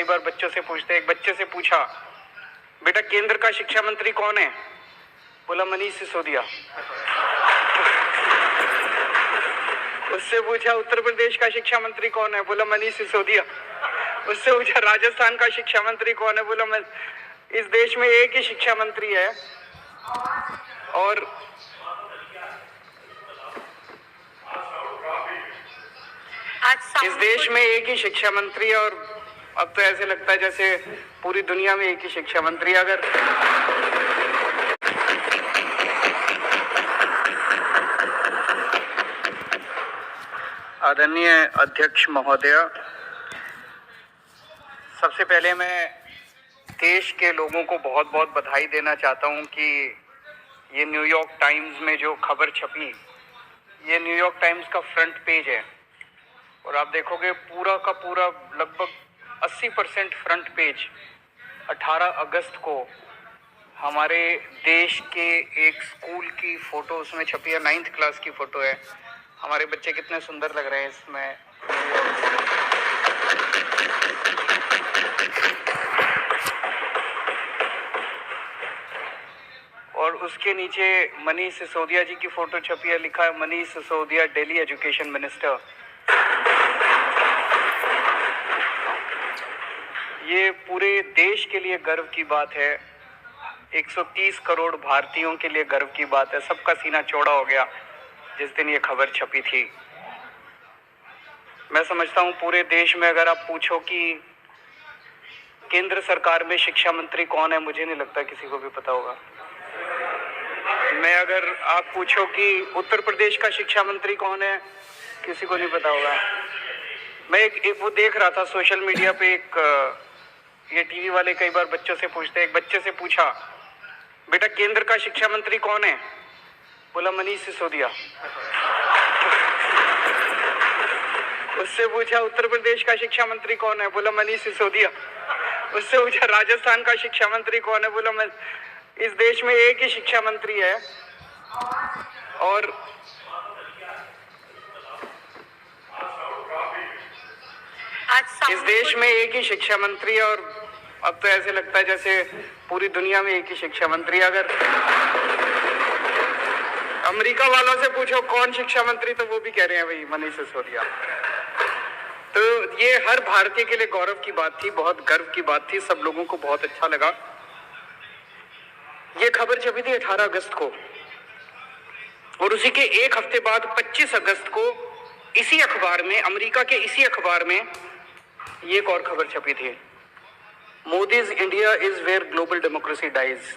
कई बार बच्चों से पूछते हैं। एक बच्चे से पूछा, बेटा केंद्र का शिक्षा मंत्री कौन है? बोला मनीष सिसोदिया। उससे पूछा उत्तर प्रदेश का शिक्षा मंत्री कौन है? बोला मनीष सिसोदिया। उससे पूछा राजस्थान का शिक्षा मंत्री कौन है? बोला मैं। इस देश में एक ही शिक्षा मंत्री है और इस देश में एक ही शिक्षा मंत्री है और अब तो ऐसे लगता है जैसे पूरी दुनिया में एक ही शिक्षा मंत्री। अगर आदरणीय अध्यक्ष महोदय, सबसे पहले मैं देश के लोगों को बहुत बहुत बधाई देना चाहता हूं कि ये न्यूयॉर्क टाइम्स में जो खबर छपी, ये न्यूयॉर्क टाइम्स का फ्रंट पेज है और आप देखोगे पूरा का पूरा लगभग 80% फ्रंट पेज 18 अगस्त को हमारे देश के एक स्कूल की फोटो उसमें छपी है। 9th क्लास की फोटो है। हमारे बच्चे कितने सुंदर लग रहे हैं इसमें। और उसके नीचे मनीष सिसोदिया जी की फोटो छपी है। लिखा है मनीष सिसोदिया दिल्ली एजुकेशन मिनिस्टर। ये पूरे देश के लिए गर्व की बात है। 130 करोड़ भारतीयों के लिए गर्व की बात है। सबका सीना चौड़ा हो गया जिस दिन ये खबर छपी थी। मैं समझता हूँ पूरे देश में अगर आप पूछो कि केंद्र सरकार में शिक्षा मंत्री कौन है, मुझे नहीं लगता किसी को भी पता होगा। मैं अगर आप पूछो कि उत्तर प्रदेश का शिक्षा मंत्री कौन है, किसी को नहीं पता होगा। मैं एक वो देख रहा था सोशल मीडिया पे, ये टीवी वाले कई बार बच्चों से पूछते हैं। एक बच्चे से पूछा, बेटा केंद्र का शिक्षा मंत्री कौन है? बोला मनीष सिसोदिया। उससे पूछा उत्तर प्रदेश का शिक्षा मंत्री कौन है? बोला मनीष सिसोदिया। उससे पूछा राजस्थान का शिक्षा मंत्री कौन है? बोला मैं। इस देश में एक ही शिक्षा मंत्री है और इस देश में एक ही शिक्षा मंत्री है और अब तो ऐसे लगता है जैसे पूरी दुनिया में एक ही शिक्षा मंत्री। अगर अमेरिका वालों से पूछो कौन शिक्षा मंत्री, तो वो भी कह रहे हैं भाई मनीष सिसोदिया। तो ये हर भारतीय के लिए गौरव की बात थी, बहुत गर्व की बात थी। सब लोगों को बहुत अच्छा लगा। ये खबर छपी थी 18 अगस्त को और उसी के एक हफ्ते बाद 25 अगस्त को इसी अखबार में, अमेरिका के इसी अखबार में ये एक और खबर छपी थी। Modi's India is where global democracy dies.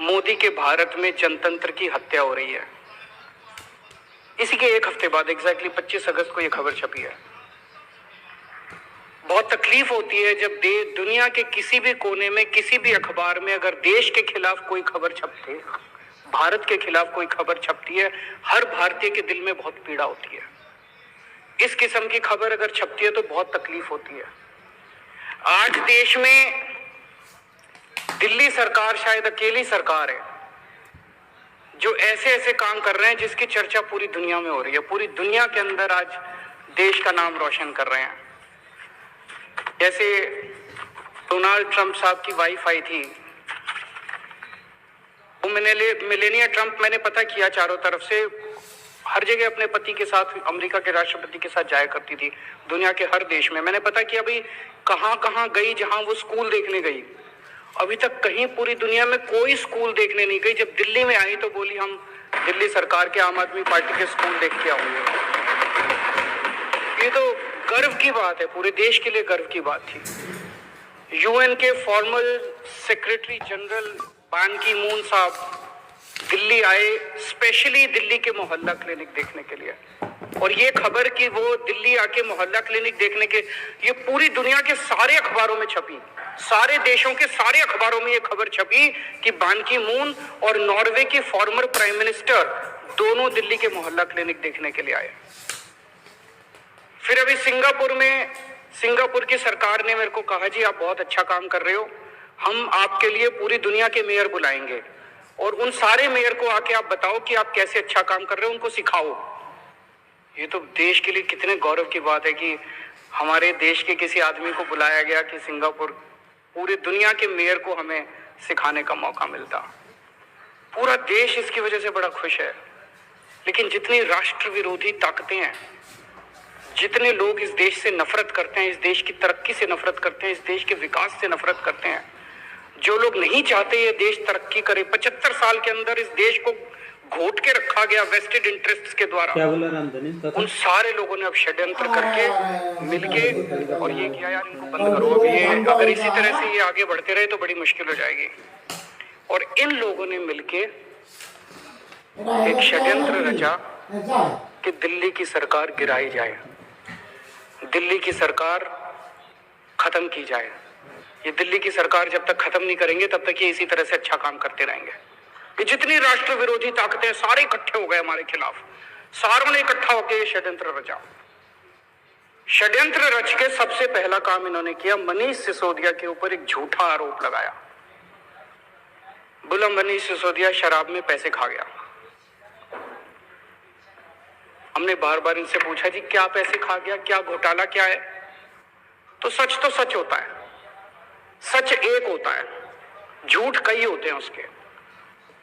Modi के भारत में जनतंत्र की हत्या हो रही है। इसी के एक हफ्ते बाद एग्जैक्टली 25 अगस्त को यह खबर छपी है। बहुत तकलीफ होती है जब दुनिया के किसी भी कोने में, किसी भी अखबार में अगर देश के खिलाफ कोई खबर छपती है, भारत के खिलाफ कोई खबर छपती है, हर भारतीय के दिल में बहुत पीड़ा होती है। इस किस्म की खबर अगर छपती है तो बहुत तकलीफ होती है। आज देश में दिल्ली सरकार शायद अकेली सरकार है जो ऐसे ऐसे काम कर रहे हैं जिसकी चर्चा पूरी दुनिया में हो रही है। पूरी दुनिया के अंदर आज देश का नाम रोशन कर रहे हैं। जैसे डोनाल्ड ट्रंप साहब की वाइफ आई थी, वो मेलेनिया ट्रंप, मैंने पता किया चारों तरफ से, हर जगह अपने पति के साथ, अमेरिका के राष्ट्रपति के साथ जाया करती थी दुनिया के हर देश में। मैंने पता किया भाई कहाँ कहाँ गई, जहां वो स्कूल देखने गई। अभी तक कहीं पूरी दुनिया में कोई स्कूल देखने नहीं गई। जब दिल्ली में आई तो बोली हम दिल्ली सरकार के आम आदमी पार्टी के स्कूल देख के आऊंगे। ये तो गर्व की बात है, पूरे देश के लिए गर्व की बात थी। यूएन के फॉर्मल सेक्रेटरी जनरल बान की मून साहब दिल्ली आए, स्पेशली दिल्ली के मोहल्ला क्लिनिक देखने के लिए। और ये खबर कि वो दिल्ली आके मोहल्ला क्लिनिक देखने के, ये पूरी दुनिया के सारे अखबारों में छपी, सारे देशों के सारे अखबारों में ये खबर छपी कि बान की मून और नॉर्वे की फॉर्मर प्राइम मिनिस्टर दोनों दिल्ली के मोहल्ला क्लिनिक देखने के लिए आए। फिर अभी सिंगापुर में, सिंगापुर की सरकार ने मेरे को कहा जी आप बहुत अच्छा काम कर रहे हो, हम आपके लिए पूरी दुनिया के मेयर बुलाएंगे और उन सारे मेयर को आके आप बताओ कि आप कैसे अच्छा काम कर रहे हो, उनको सिखाओ। ये तो देश के लिए कितने गौरव की बात है कि हमारे देश के किसी आदमी को बुलाया गया कि सिंगापुर, पूरी दुनिया के मेयर को हमें सिखाने का मौका मिलता। पूरा देश इसकी वजह से बड़ा खुश है। लेकिन जितनी राष्ट्र विरोधी ताकतें हैं, जितने लोग इस देश से नफरत करते हैं, इस देश की तरक्की से नफरत करते हैं, इस देश के विकास से नफरत करते हैं, जो लोग नहीं चाहते ये देश तरक्की करे, 75 साल के अंदर इस देश को घोट के रखा गया वेस्टेड इंटरेस्ट्स के द्वारा, उन सारे लोगों ने अब षड्यंत्र करके मिलके और ये किया, यार इनको बंद करो अब ये, अगर इसी तरह से ये आगे बढ़ते रहे तो बड़ी मुश्किल हो जाएगी। और इन लोगों ने मिलके एक षड्यंत्र रचा कि दिल्ली की सरकार गिराई जाए, दिल्ली की सरकार खत्म की जाए। ये दिल्ली की सरकार जब तक खत्म नहीं करेंगे तब तक ये इसी तरह से अच्छा काम करते रहेंगे। कि जितनी राष्ट्र विरोधी ताकतें सारे इकट्ठे हो गए हमारे खिलाफ, सारों ने इकट्ठा होकर ये षड्यंत्र रचा। षड्यंत्र रच के सबसे पहला काम इन्होंने किया, मनीष सिसोदिया के ऊपर एक झूठा आरोप लगाया। बोला मनीष सिसोदिया शराब में पैसे खा गया। हमने बार बार इनसे पूछा जी क्या पैसे खा गया, क्या घोटाला क्या है? तो सच होता है, सच एक होता है, झूठ कई होते हैं उसके।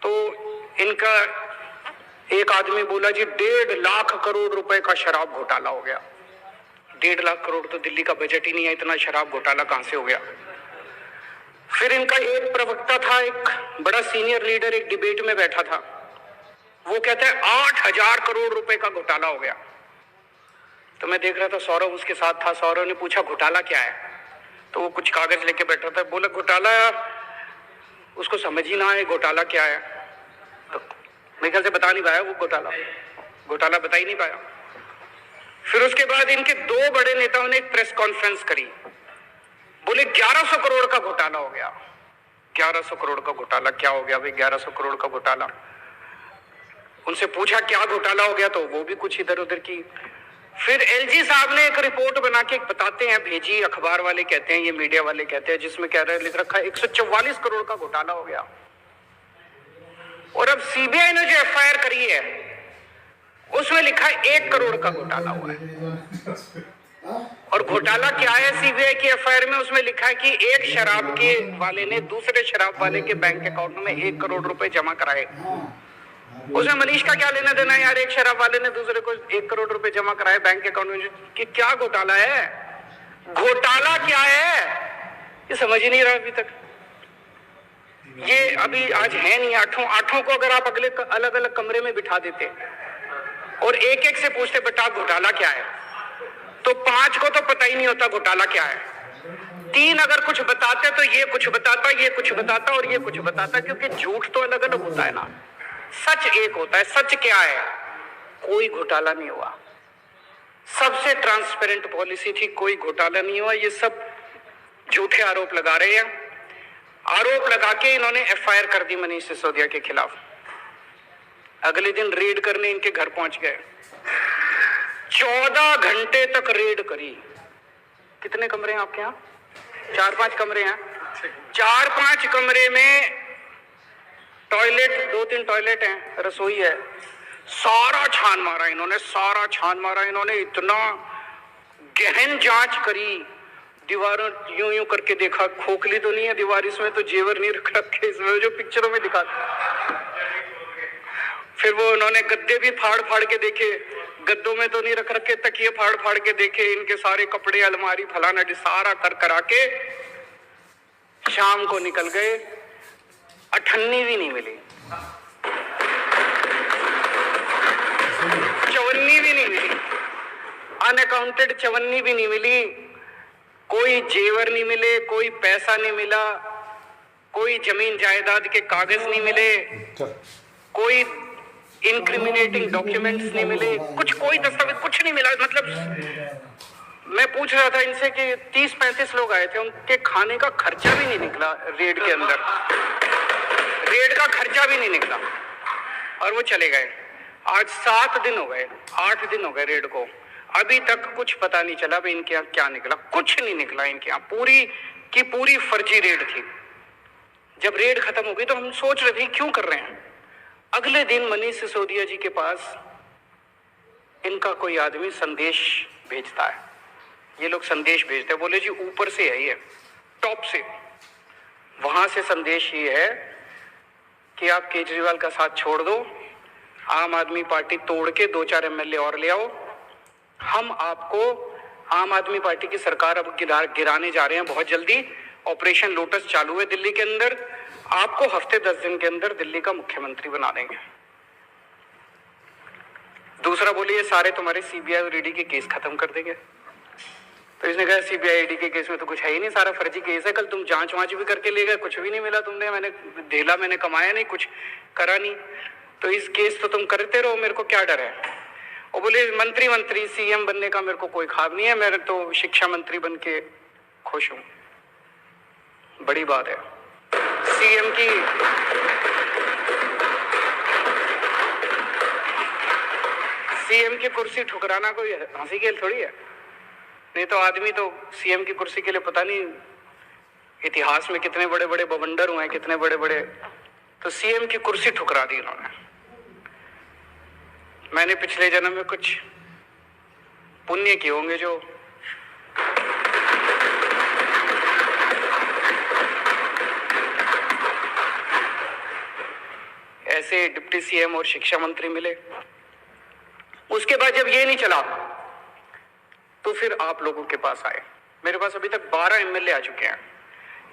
तो इनका एक आदमी बोला जी 1.5 लाख करोड़ रुपए का शराब घोटाला हो गया। 1.5 लाख करोड़ तो दिल्ली का बजट ही नहीं है, इतना शराब घोटाला कहां से हो गया? फिर इनका एक प्रवक्ता था, एक बड़ा सीनियर लीडर, एक डिबेट में बैठा था, वो कहता है 8,000 करोड़ रुपए का घोटाला हो गया। तो मैं देख रहा था, सौरभ उसके साथ था। सौरभ ने पूछा घोटाला क्या है? तो वो कुछ कागज लेके बैठा था, बोला घोटाला, उसको समझ ही ना आए घोटाला क्या है। तो मेरे ख्याल से बता नहीं पाया वो घोटाला बता ही नहीं पाया। फिर उसके बाद इनके 2 बड़े नेताओं ने एक प्रेस कॉन्फ्रेंस करी, बोले 1100 करोड़ का घोटाला हो गया। 1100 करोड़ का घोटाला क्या हो गया भाई? 1100 करोड़ का घोटाला। उनसे पूछा क्या घोटाला हो गया, तो वो भी कुछ इधर उधर की। फिर एलजी साहब ने एक रिपोर्ट बना के बताते हैं, भेजी, अखबार वाले कहते हैं, ये मीडिया वाले कहते हैं, जिसमें कह रहे लिख रखा है 144 करोड़ का घोटाला हो गया। और अब सीबीआई ने जो एफआईआर करी है उसमें लिखा है 1 करोड़ का घोटाला हुआ है। और घोटाला क्या है सीबीआई की एफआईआर में? उसमें लिखा है कि एक शराब के वाले ने दूसरे शराब वाले के बैंक अकाउंट में 1 करोड़ रुपए जमा कराए। उसमें मनीष का क्या लेना देना है यार? एक शराब वाले ने दूसरे को 1 करोड़ रुपए जमा कराए बैंक अकाउंट में, कि क्या घोटाला है? घोटाला क्या है ये समझ ही नहीं रहा अभी तक। ये अभी आज है नहीं, आठों को अगर आप अगले अलग अलग कमरे में बिठा देते और एक एक से पूछते बेटा घोटाला क्या है, तो 5 को तो पता ही नहीं होता घोटाला क्या है। 3 अगर कुछ बताते तो ये कुछ बताता, ये कुछ बताता और ये कुछ बताता, क्योंकि झूठ तो अलग अलग होता है ना, सच एक होता है। सच क्या है? कोई घोटाला नहीं हुआ, सबसे ट्रांसपेरेंट पॉलिसी थी, कोई घोटाला नहीं हुआ। ये सब झूठे आरोप लगा रहे हैं। आरोप लगा के इन्होंने एफआईआर कर दी मनीष सिसोदिया के खिलाफ। अगले दिन रेड करने इनके घर पहुंच गए, 14 घंटे तक रेड करी। कितने कमरे हैं आपके यहाँ? 4-5 कमरे हैं। 4-5 कमरे में टॉयलेट, 2-3 टॉयलेट हैं, रसोई है। सारा छान मारा इन्होंने, सारा छान मारा इन्होंने, इतना गहन जांच करी। दीवारों यूं करके देखा, खोखली तो नहीं है दीवार, इसमें तो जेवर नहीं रख रखे, इसमें जो पिक्चरों में दिखाते। फिर वो उन्होंने गद्दे भी फाड़ के देखे, गद्दों में तो नहीं रख रखे, तकिए फाड़ के देखे, इनके सारे कपड़े, अलमारी, फलाना सारा करा के शाम को निकल गए। 98 भी नहीं मिली, 54 भी नहीं मिली, अनअकाउंटेड 54 भी नहीं मिली। कोई जेवर नहीं मिले, कोई पैसा नहीं मिला, कोई जमीन जायदाद के कागज नहीं मिले, कोई इनक्रिमिनेटिंग डॉक्यूमेंट्स नहीं मिले, कोई दस्तावेज कुछ नहीं मिला। मतलब मैं पूछ रहा था इनसे कि 30-35 लोग आए थे, उनके खाने का खर्चा भी नहीं निकला रेड के अंदर, रेड का खर्चा भी नहीं निकला और वो चले गए। आज 7 दिन हो गए, 8 दिन हो गए रेड को, अभी तक कुछ पता नहीं चला भाई इनके यहाँ क्या निकला। कुछ नहीं निकला इनके यहाँ, पूरी की पूरी फर्जी रेड थी। जब रेड खत्म हो गई तो हम सोच रहे थे क्यों कर रहे हैं। अगले दिन मनीष सिसोदिया जी के पास इनका कोई आदमी संदेश भेजता है, ये लोग संदेश भेजते हैं, बोले जी ऊपर से है ये, टॉप से, वहां से संदेश ये है कि आप केजरीवाल का साथ छोड़ दो, आम आदमी पार्टी तोड़ के 2-4 एमएलए और ले आओ, हम आपको आम आदमी पार्टी की सरकार अब गिराने जा रहे हैं बहुत जल्दी, ऑपरेशन लोटस चालू है दिल्ली के अंदर, आपको हफ्ते 10 दिन के अंदर दिल्ली का मुख्यमंत्री बना देंगे। दूसरा बोलिए सारे तुम्हारे सीबीआई और ईडी के केस खत्म कर देंगे। तो इसने कहा सीबीआई ईडी के केस में तो कुछ है ही नहीं, सारा फर्जी केस है, कल तुम जांच वांच भी करके ले गए, कुछ भी नहीं मिला तुमने, मैंने ढेला मैंने कमाया नहीं, कुछ करा नहीं, तो इस केस तो तुम करते रहो, मेरे को क्या डर है। और बोले मंत्री सीएम बनने का मेरे को कोई ख्वाब नहीं है, मेरे तो शिक्षा मंत्री बन के खुश हूं। बड़ी बात है। सीएम की कुर्सी ठुकराना कोई हंसी खेल थोड़ी है, नहीं तो आदमी तो सीएम की कुर्सी के लिए पता नहीं इतिहास में कितने बड़े बड़े बवंडर हुए हैं, कितने बड़े बड़े, तो सीएम की कुर्सी ठुकरा दी इन्होंने। मैंने पिछले जन्म में कुछ पुण्य किए होंगे जो ऐसे डिप्टी सीएम और शिक्षा मंत्री मिले। उसके बाद जब ये नहीं चला तो फिर आप लोगों के पास आए। मेरे पास अभी तक 12 एमएलए आ चुके हैं।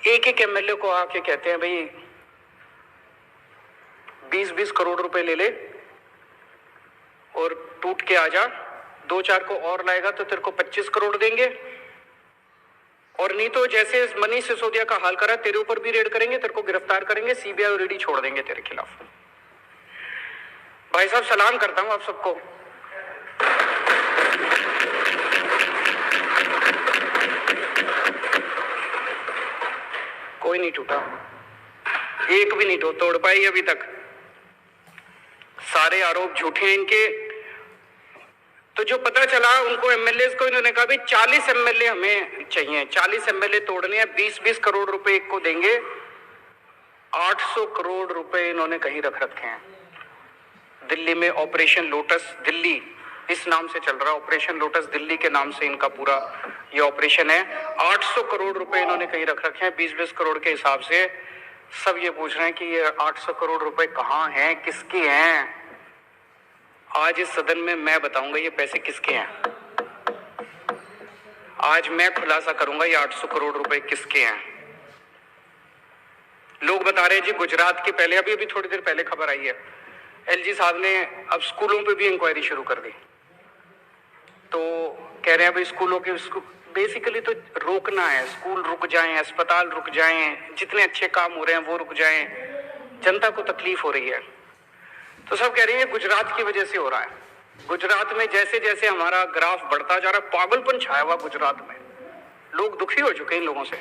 एक एमएलए को आके कहते हैं भाई 20-20 करोड़ रुपए ले ले और टूट के आ जा, 2-4 को और लाएगा तो तेरे को 25 करोड़ देंगे, और नहीं तो जैसे मनीष सिसोदिया का हाल करा तेरे ऊपर भी रेड करेंगे, तेरे को गिरफ्तार करेंगे, सीबीआई और ईडी छोड़ देंगे तेरे खिलाफ। भाई साहब सलाम करता हूं आप सबको। कोई नहीं टूटा, एक भी नहीं तोड़ पाई अभी तक। सारे आरोप झूठे हैं इनके। तो जो पता चला उनको एमएलए को, इन्होंने कहा भाई 40 एमएलए हमें चाहिए, 40 एमएलए तोड़ने हैं, 20-20 करोड़ रुपए एक को देंगे। 800 करोड़ रुपए इन्होंने कहीं रख रखे हैं दिल्ली में। ऑपरेशन लोटस दिल्ली इस नाम से चल रहा है, ऑपरेशन लोटस दिल्ली के नाम से इनका पूरा ये ऑपरेशन है। 800 करोड़ रुपए इन्होंने कहीं रख रखे हैं 20-20 करोड़ के हिसाब से। सब ये पूछ रहे हैं कि ये 800 करोड़ रुपए कहाँ हैं, किसके हैं। आज इस सदन में मैं बताऊंगा ये पैसे किसके हैं। आज मैं खुलासा करूंगा ये 800 करोड़ रुपए किसके हैं। लोग बता रहे हैं जी गुजरात के, पहले अभी थोड़ी देर पहले खबर आई है, एलजी साहब ने अब स्कूलों पे भी इंक्वायरी शुरू कर दी। तो कह रहे हैं भाई स्कूलों के बेसिकली तो रोकना है, स्कूल रुक जाएं, अस्पताल रुक जाएं, जितने अच्छे काम हो रहे हैं वो रुक जाएं, जनता को तकलीफ हो रही है। तो सब कह रहे हैं गुजरात की वजह से हो रहा है। गुजरात में जैसे जैसे हमारा ग्राफ बढ़ता जा रहा है, पागलपन छाया हुआ गुजरात में, लोग दुखी हो चुके हैं इन लोगों से।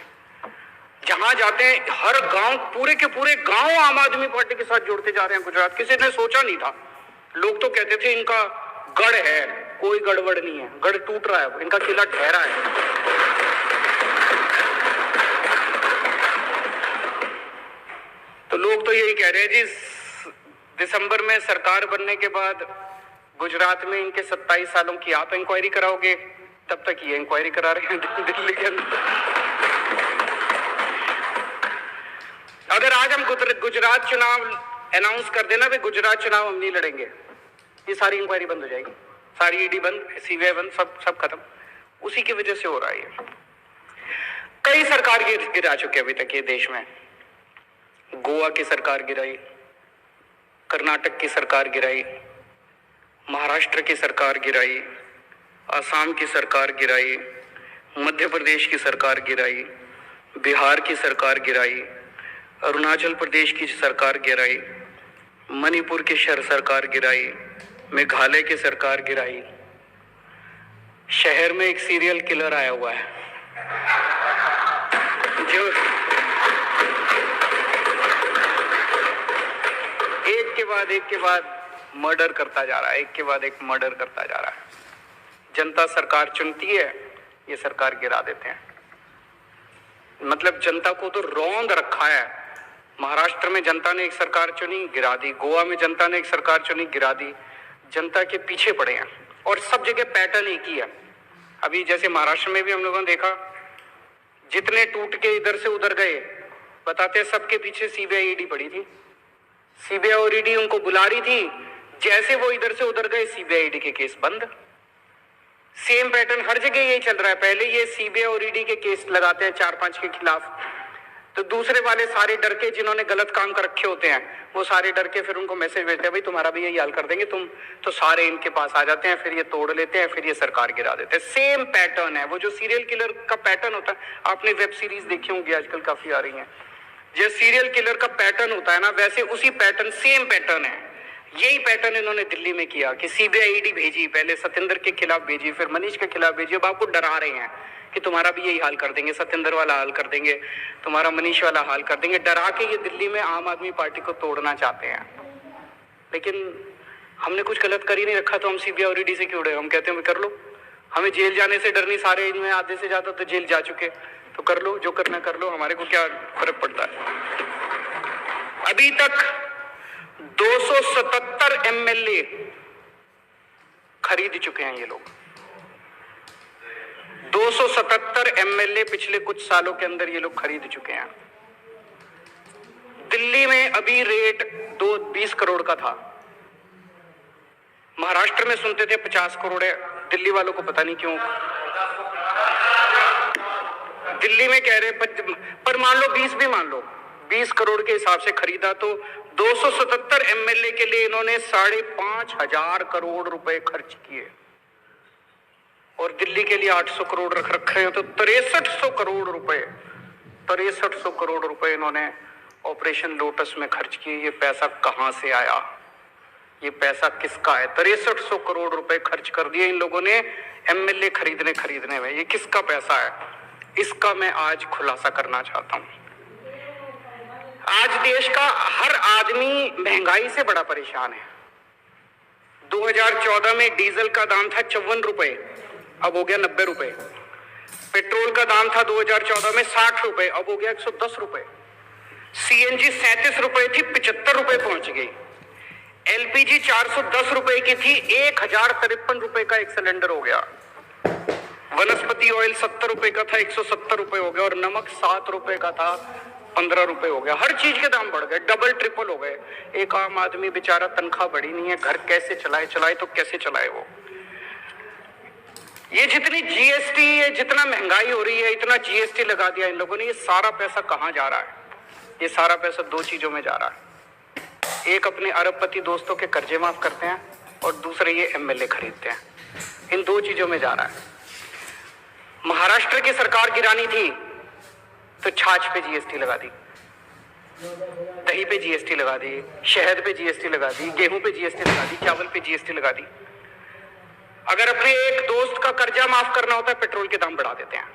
जहां जाते हैं हर गांव, पूरे के पूरे गांव आम आदमी पार्टी के साथ जोड़ते जा रहे हैं गुजरात। किसी ने सोचा नहीं था। लोग तो कहते थे इनका गढ़ है, कोई गड़बड़ नहीं है, गढ़ टूट रहा है, इनका किला ठहरा है। तो लोग तो यही कह रहे हैं जी दिसंबर में सरकार बनने के बाद गुजरात में इनके 27 सालों की आप इंक्वायरी कराओगे, तब तक ये इंक्वायरी करा रहे हैं दिल्ली के अंदर। अगर आज हम गुजरात चुनाव अनाउंस कर देना, भाई गुजरात चुनाव हम नहीं लड़ेंगे, ये सारी इंक्वायरी बंद हो जाएगी, सारी ईडी बंद, सीबीआई बंद, सब खत्म। उसी की वजह से हो रहा है ये। कई सरकार गिरा चुके अभी तक ये देश में। गोवा की सरकार गिराई, कर्नाटक की सरकार गिराई, महाराष्ट्र की सरकार गिराई, असम की सरकार गिराई, मध्य प्रदेश की सरकार गिराई, बिहार की सरकार गिराई, अरुणाचल प्रदेश की सरकार गिराई, मणिपुर की सरकार गिराई, मेघालय की सरकार गिराई। शहर में एक सीरियल किलर आया हुआ है जो एक के बाद मर्डर करता जा रहा है, एक के बाद एक मर्डर करता जा रहा है। जनता सरकार चुनती है, ये सरकार गिरा देते हैं। मतलब जनता को तो रौंद रखा है। महाराष्ट्र में जनता ने एक सरकार चुनी, गिरा दी। गोवा में जनता ने एक सरकार चुनी, गिरा दी। जनता के पीछे पड़े हैं और सब जगह पैटर्न एक ही है। अभी जैसे महाराष्ट्र में भी हम लोगों ने देखा, जितने टूट के इधर से उधर गए, बताते हैं सबके पीछे सीबीआई ईडी पड़ी थी। सीबीआई और ईडी उनको बुला रही थी, जैसे वो इधर से उधर गए सीबीआई ईडी के केस बंद। सेम पैटर्न हर जगह यही चल रहा है। पहले ये सीबीआई और ईडी के केस लगाते हैं 4-5 के खिलाफ, तो दूसरे वाले सारे डर के, जिन्होंने गलत काम कर रखे होते हैं, वो सारे डर के फिर उनको मैसेज भेजते हैं, भाई तुम्हारा भी यही हाल कर देंगे तुम, तो सारे इनके पास आ जाते हैं, फिर ये तोड़ लेते हैं, फिर ये सरकार गिरा देते हैं। सेम पैटर्न है, वो जो सीरियल किलर का पैटर्न होता है, आपने वेब सीरीज देखी होंगी आजकल काफी आ रही है, जो सीरियल किलर का पैटर्न होता है ना, वैसे उसी पैटर्न, सेम पैटर्न है। यही पैटर्न इन्होंने दिल्ली में किया कि सीबीआई ईडी भेजी, पहले सत्येंद्र के खिलाफ भेजी, फिर मनीष के खिलाफ भेजी। अब आपको डरा रहे हैं कि तुम्हारा भी यही हाल कर देंगे, सत्येंद्र वाला हाल कर देंगे, तुम्हारा मनीष वाला हाल कर देंगे। डरा के ये दिल्ली में आम आदमी पार्टी को तोड़ना चाहते हैं। लेकिन हमने कुछ गलत कर ही नहीं रखा, तो हम सीबीआई और ईडी से क्यों डरे? हम कहते हैं कर लो, हमें जेल जाने से डर नहीं, सारे इनमें आधे से ज्यादा तो जेल जा चुके, तो कर लो, जो करना कर लो, हमारे को क्या फर्क पड़ता है। अभी तक 277 एमएलए खरीद चुके हैं ये लोग। 277 एमएलए पिछले कुछ सालों के अंदर ये लोग खरीद चुके हैं। दिल्ली में अभी रेट 20 करोड़ का था, महाराष्ट्र में सुनते थे 50 करोड़ है, दिल्ली वालों को पता नहीं क्यों दिल्ली में कह रहे, पर मान लो 20 भी मान लो, 20 करोड़ के हिसाब से खरीदा, तो 277 एमएलए के लिए इन्होंने 5,500 करोड़ रुपए खर्च किए, और दिल्ली के लिए 800 करोड़ रख रखे हैं, तो 6300 करोड़ रुपए, 6300 करोड़ रुपए इन्होंने ऑपरेशन लोटस में खर्च किए। ये पैसा कहां से आया? ये पैसा किसका है? 6300 करोड़ रुपए खर्च कर दिए इन लोगों ने एमएलए खरीदने में। ये किसका पैसा है? इसका मैं आज खुलासा करना चाहता हूं। आज देश का हर आदमी महंगाई से बड़ा परेशान है। 2014 में डीजल का दाम था 54 रुपए, अब हो गया 90 रुपए। पेट्रोल का दाम था 2014 में 60 रुपए, अब हो गया 110 रुपए। सीएनजी 37 रुपए थी, 75 रुपए पहुंच गई। एलपीजी 410 रुपए की थी, 1053 रुपए का एक सिलेंडर हो गया। वनस्पति ऑयल 70 रुपए का था, 170 रुपए हो गया, और नमक 7 रुपए का था, 15 रुपए हो गया। हर चीज के दाम बढ़ गए, डबल ट्रिपल हो गए। एक आम आदमी बेचारा, तनख्वाह बढ़ी नहीं है, घर कैसे चलाए तो कैसे चलाए वो? ये जितनी जीएसटी, ये जितना महंगाई हो रही है, इतना जीएसटी लगा दिया इन लोगों ने, ये सारा पैसा कहां जा रहा है? ये सारा पैसा दो चीजों में जा रहा है। एक, अपने अरबपति दोस्तों के कर्जे माफ करते हैं, और दूसरे ये एमएलए खरीदते हैं। इन दो चीजों में जा रहा है। महाराष्ट्र की सरकार गिरानी थी तो छाछ पे जीएसटी लगा दी, दही पे जीएसटी लगा दी, शहद पे जीएसटी लगा दी, गेहूं पे जीएसटी लगा दी, चावल पे जीएसटी लगा दी। अगर अपने एक दोस्त का कर्जा माफ करना होता है, पेट्रोल के दाम बढ़ा देते हैं।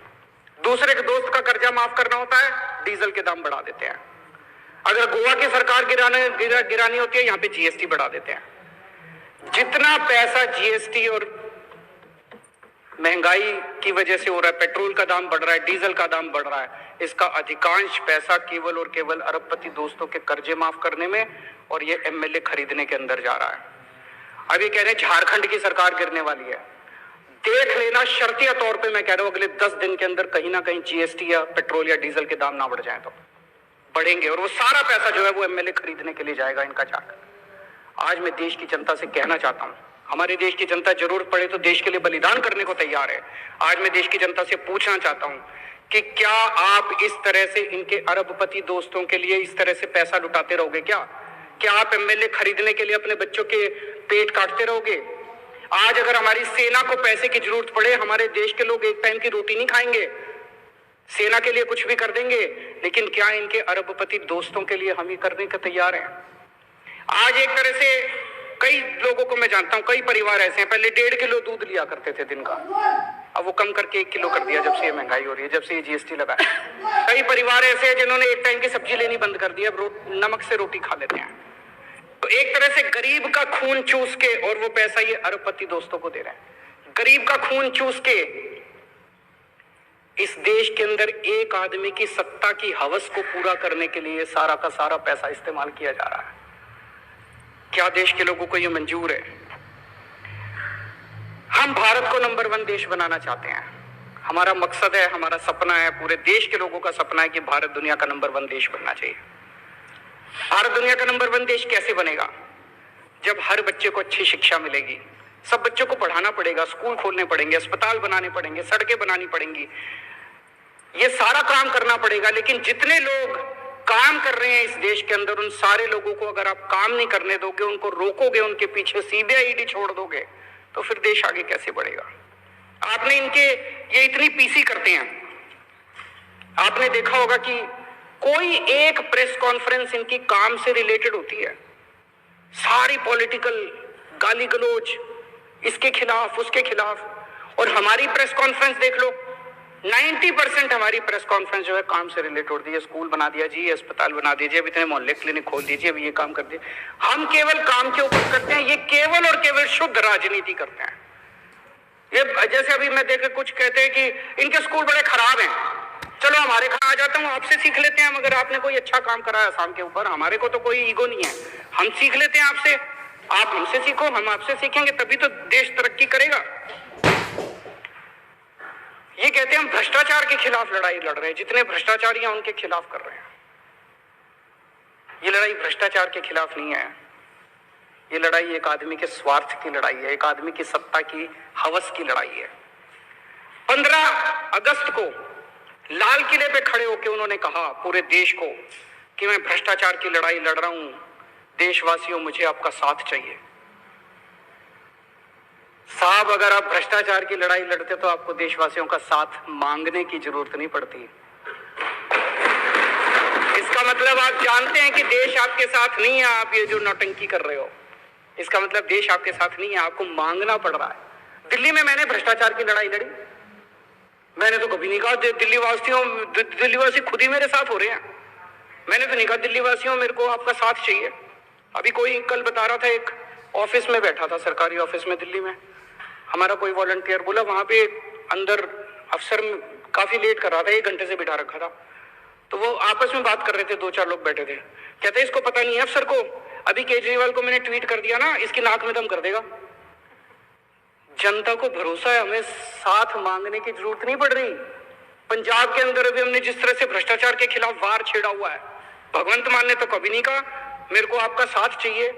दूसरे के दोस्त का कर्जा माफ करना होता है, डीजल के दाम बढ़ा देते हैं। अगर गोवा की सरकार गिरानी होती है, यहाँ पे जीएसटी बढ़ा देते हैं। जितना पैसा जीएसटी और महंगाई की वजह से हो रहा है, पेट्रोल का दाम बढ़ रहा है, डीजल का दाम बढ़ रहा है, इसका अधिकांश पैसा केवल और केवल अरबपति दोस्तों के कर्जे माफ करने में और ये एमएलए खरीदने के अंदर जा रहा है। अब ये कह रहे हैं झारखंड की सरकार गिरने वाली है। देख लेना, शर्तिया तौर पे मैं कह रहा हूं, अगले 10 दिन के अंदर कहीं ना कहीं जीएसटी या पेट्रोल या डीजल के दाम ना बढ़ जाए तो बढ़ेंगे, और वो सारा पैसा जो है वो एमएलए खरीदने के लिए जाएगा इनका झारखंड। आज मैं देश की जनता से कहना चाहता हूं, हमारे देश की जनता जरूरत पड़े तो देश के लिए बलिदान करने को तैयार है। आज मैं देश की जनता से पूछना चाहता हूं कि क्या आप इस तरह से इनके अरबपति दोस्तों के लिए इस तरह से पैसा लुटाते रहोगे? क्या आप एमएलए खरीदने के लिए अपने बच्चों के पेट काटते रहोगे? आज अगर हमारी सेना को पैसे की जरूरत पड़े, हमारे देश के लोग एक टाइम की रोटी नहीं खाएंगे, सेना के लिए कुछ भी कर देंगे, लेकिन क्या इनके अरबपति दोस्तों के लिए हम ही करने के तैयार हैं? आज एक तरह से कई लोगों को मैं जानता हूं, कई परिवार ऐसे हैं, पहले 1.5 किलो दूध लिया करते थे दिन का, अब वो कम करके 1 किलो कर दिया जब से ये महंगाई हो रही है, जब से ये जीएसटी लगा है। कई परिवार ऐसे हैं जिन्होंने एक टाइम की सब्जी लेनी बंद कर दी, अब नमक से रोटी खा लेते हैं। तो एक तरह से गरीब का खून चूस के, और वो पैसा ये अरबपति दोस्तों को दे रहे हैं, गरीब का खून चूस के इस देश के अंदर एक आदमी की सत्ता की हवस को पूरा करने के लिए सारा का सारा पैसा इस्तेमाल किया जा रहा है। क्या देश के लोगों को यह मंजूर है? हम भारत को नंबर 1 देश बनाना चाहते हैं। हमारा मकसद है, हमारा सपना है, पूरे देश के लोगों का सपना है कि भारत दुनिया का नंबर 1 देश बनना चाहिए। भारत दुनिया का नंबर 1 देश कैसे बनेगा? जब हर बच्चे को अच्छी शिक्षा मिलेगी। सब बच्चों को पढ़ाना पड़ेगा, स्कूल खोलने पड़ेंगे, अस्पताल बनाने पड़ेंगे, सड़कें बनानी पड़ेंगी, ये सारा काम करना पड़ेगा। लेकिन जितने लोग काम कर रहे हैं इस देश के अंदर, उन सारे लोगों को अगर आप काम नहीं करने दोगे, उनको रोकोगे, उनके पीछे सीबीआई ईडी छोड़ दोगे, तो फिर देश आगे कैसे बढ़ेगा? आपने ये इतनी पीसी करते हैं, आपने देखा होगा कि कोई एक प्रेस कॉन्फ्रेंस इनकी काम से रिलेटेड होती है। सारी पॉलिटिकल गाली गलौज इसके खिलाफ, उसके खिलाफ। और हमारी प्रेस कॉन्फ्रेंस देख लो, 90% हमारी प्रेस कॉन्फ्रेंस जो है काम से रिलेटेड होती है। स्कूल बना दिया जी, अस्पताल बना दीजिए, अब इतने मोहल्ले क्लिनिक खोल दीजिए, अब ये काम कर दीजिए। हम केवल काम के ऊपर करते हैं, ये केवल और केवल शुद्ध राजनीति करते हैं। ये जैसे अभी मैं देख कुछ कहते हैं कि इनके स्कूल बड़े खराब हैं, चलो हमारे यहाँ आ जाता हूँ, आपसे सीख लेते हैं। मगर आपने कोई अच्छा काम करा है आसाम के ऊपर, हमारे को तो कोई ईगो नहीं है, हम सीख लेते हैं आपसे, आप हमसे सीखो, हम आपसे सीखेंगे, तभी तो देश तरक्की करेगा। ये कहते हैं हम भ्रष्टाचार के खिलाफ लड़ाई लड़ रहे हैं, जितने भ्रष्टाचारी हैं उनके खिलाफ कर रहे हैं। ये लड़ाई भ्रष्टाचार के खिलाफ नहीं है, ये लड़ाई एक आदमी के स्वार्थ की लड़ाई है, एक आदमी की सत्ता की हवस की लड़ाई है। 15 अगस्त को लाल किले पे खड़े होकर उन्होंने कहा पूरे देश को कि मैं भ्रष्टाचार की लड़ाई लड़ रहा हूं, देशवासियों मुझे आपका साथ चाहिए। साहब, अगर आप भ्रष्टाचार की लड़ाई लड़ते तो आपको देशवासियों का साथ मांगने की जरूरत नहीं पड़ती। इसका मतलब आप जानते हैं कि देश आपके साथ नहीं है, आप ये जो नौटंकी कर रहे हो, इसका मतलब देश आपके साथ नहीं है, आपको मांगना पड़ रहा है। दिल्ली में मैंने भ्रष्टाचार की लड़ाई लड़ी, मैंने तो कभी नहीं कहा दिल्लीवासी खुद ही मेरे साथ हो रहे हैं। मैंने तो नहीं कहा दिल्लीवासियों मेरे को आपका साथ चाहिए। अभी कोई कल बता रहा था, एक ऑफिस में बैठा था, सरकारी ऑफिस में दिल्ली में, हमारा कोई वॉलंटियर बोला वहां पे अंदर अफसर काफी लेट कर रहा था, 1 घंटे से बिठा रखा था, तो वो आपस में बात कर रहे थे, 2-4 लोग बैठे थे। कहते इसको पता नहीं है अफसर को, अभी केजरीवाल को मैंने ट्वीट कर दिया ना, इसकी नाक में दम कर देगा। जनता को भरोसा है, हमें साथ मांगने की जरूरत नहीं पड़ रही। पंजाब के अंदर अभी हमने जिस तरह से भ्रष्टाचार के खिलाफ वार छेड़ा हुआ है, भगवंत मान ने तो कभी नहीं कहा मेरे को आपका साथ चाहिए।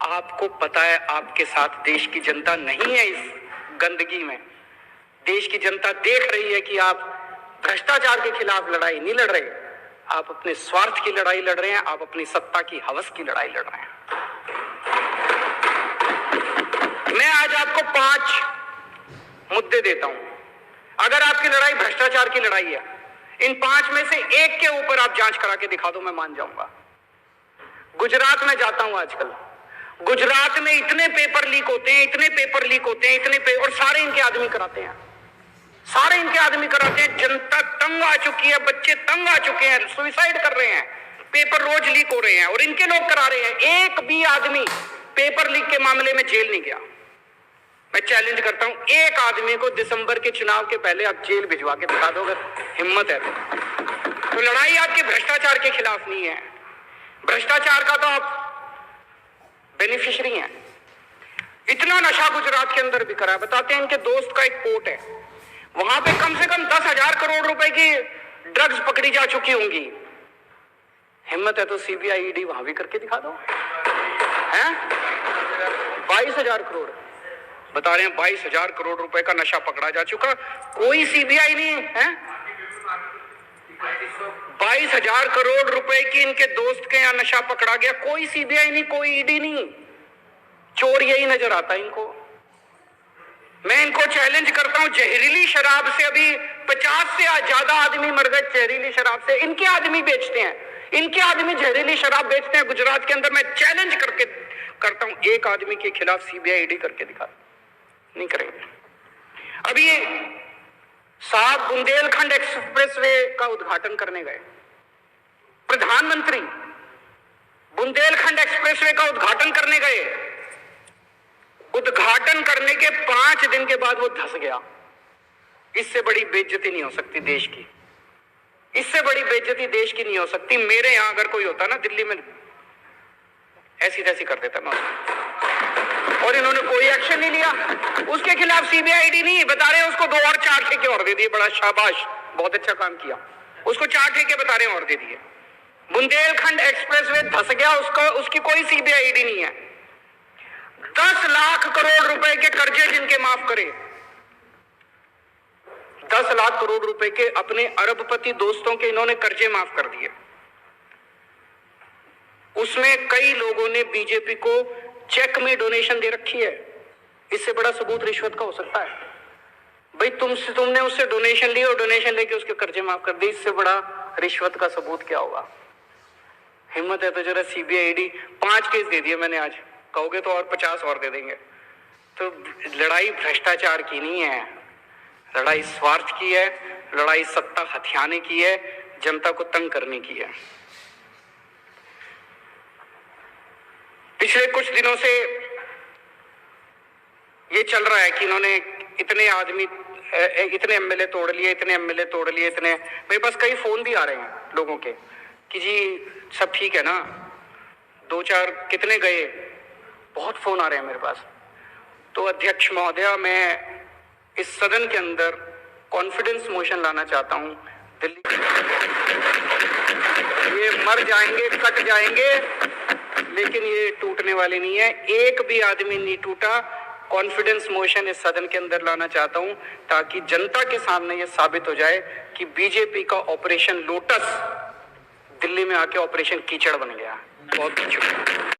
आपको पता है आपके साथ देश की जनता नहीं है। इस गंदगी में देश की जनता देख रही है कि आप भ्रष्टाचार के खिलाफ लड़ाई नहीं लड़ रहे, आप अपने स्वार्थ की लड़ाई लड़ रहे हैं, आप अपनी सत्ता की हवस की लड़ाई लड़ रहे हैं। मैं आज आपको 5 मुद्दे देता हूं। अगर आपकी लड़ाई भ्रष्टाचार की लड़ाई है, इन 5 में से एक के ऊपर आप जांच करा के दिखा दो, मैं मान जाऊंगा। गुजरात में जाता हूं आजकल, गुजरात में इतने पेपर लीक होते हैं, इतने पेपर लीक होते हैं, और सारे इनके आदमी कराते हैं, सारे इनके आदमी कराते हैं। जनता तंग आ चुकी है, बच्चे तंग आ चुके हैं, सुसाइड कर रहे हैं, पेपर रोज लीक हो रहे हैं और इनके लोग करा रहे हैं। एक भी आदमी पेपर लीक के मामले में जेल नहीं गया। मैं चैलेंज करता हूं, एक आदमी को दिसंबर के चुनाव के पहले आप जेल भिजवा के दिखा दो, अगर हिम्मत है तो लड़ाई आपके भ्रष्टाचार के खिलाफ नहीं है, भ्रष्टाचार का तो आप बेनिफिशियरी हैं। इतना नशा गुजरात के अंदर बिक रहा है। बताते हैं, इनके दोस्त का एक पोर्ट है, वहां पे कम से कम 10,000 करोड़ रुपए की ड्रग्स पकड़ी जा चुकी होंगी। हिम्मत है तो सीबीआई ईडी वहां भी करके दिखा दो। हैं 22,000 करोड़ बता रहे हैं, 22,000 करोड़ रुपए का नशा पकड़ा जा चुका, कोई सीबीआई नहीं है। 22,000 करोड़ रुपए की इनके दोस्त के यहाँ नशा पकड़ा गया, कोई सीबीआई नहीं, कोई ईडी नहीं। चोर यही नजर आता है इनको। मैं इनको चैलेंज करता हूं, जहरीली शराब से अभी 50 से ज्यादा आदमी मर गए जहरीली शराब से। इनके आदमी बेचते हैं, इनके आदमी जहरीली शराब बेचते हैं गुजरात के अंदर। मैं चैलेंज करके करता हूं, एक आदमी के खिलाफ सीबीआई ईडी करके दिखा, नहीं करेंगे। अभी साहब बुंदेलखंड एक्सप्रेसवे का उद्घाटन करने गए, प्रधानमंत्री बुंदेलखंड एक्सप्रेसवे का उद्घाटन करने गए, उद्घाटन करने के 5 दिन के बाद वो धंस गया। इससे बड़ी बेइज्जती नहीं हो सकती देश की, इससे बड़ी बेइज्जती देश की नहीं हो सकती। मेरे यहां अगर कोई होता ना दिल्ली में, ऐसी तैसी कर देता मैं। और इन्होंने कोई एक्शन नहीं लिया। उसके खिलाफ सीबीआईडी नहीं बता रहे, उसको 2 और 4 ठेके और दे दिए। बड़ा शाबाश, बहुत अच्छा काम किया। उसको 4 ठेके बता रहे हैं और दे दिए। बुंदेलखंड एक्सप्रेसवे धस गया, उसकी कोई सीबीआईडी नहीं है। 10 लाख करोड़ रुपए के कर्जे जिनके माफ करे, 10 लाख करोड़ रुपए के अपने अरबपति दोस्तों के इन्होंने कर्जे माफ कर दिए। उसमें कई लोगों ने बीजेपी को चेक में डोनेशन दे रखी है। इससे बड़ा सबूत रिश्वत का हो सकता है? भाई तुमने उससे डोनेशन ली और डोनेशन लेके उसके कर्जे माफ कर दिए, इससे बड़ा रिश्वत का सबूत क्या होगा? हिम्मत है तो जरा सीबीआईडी 5 केस दे दिए मैंने, आज कहोगे तो और 50 और दे देंगे। तो लड़ाई भ्रष्टाचार की नहीं है, लड़ाई स्वार्थ की है, लड़ाई सत्ता हथियाने की है, जनता को तंग करने की है। पिछले कुछ दिनों से ये चल रहा है कि इन्होंने इतने आदमी, इतने एमएलए तोड़ लिए, इतने एमएलए तोड़ लिए, इतने, मेरे पास कई फोन भी आ रहे हैं लोगों के कि जी सब ठीक है ना, 2-4 कितने गए, बहुत फोन आ रहे हैं मेरे पास। तो अध्यक्ष महोदया, मैं इस सदन के अंदर कॉन्फिडेंस मोशन लाना चाहता हूं। दिल्ली ये मर जाएंगे, कट जाएंगे, लेकिन ये टूटने वाले नहीं है। एक भी आदमी नहीं टूटा। कॉन्फिडेंस मोशन इस सदन के अंदर लाना चाहता हूं ताकि जनता के सामने ये साबित हो जाए कि बीजेपी का ऑपरेशन लोटस दिल्ली में आके ऑपरेशन कीचड़ बन गया। बहुत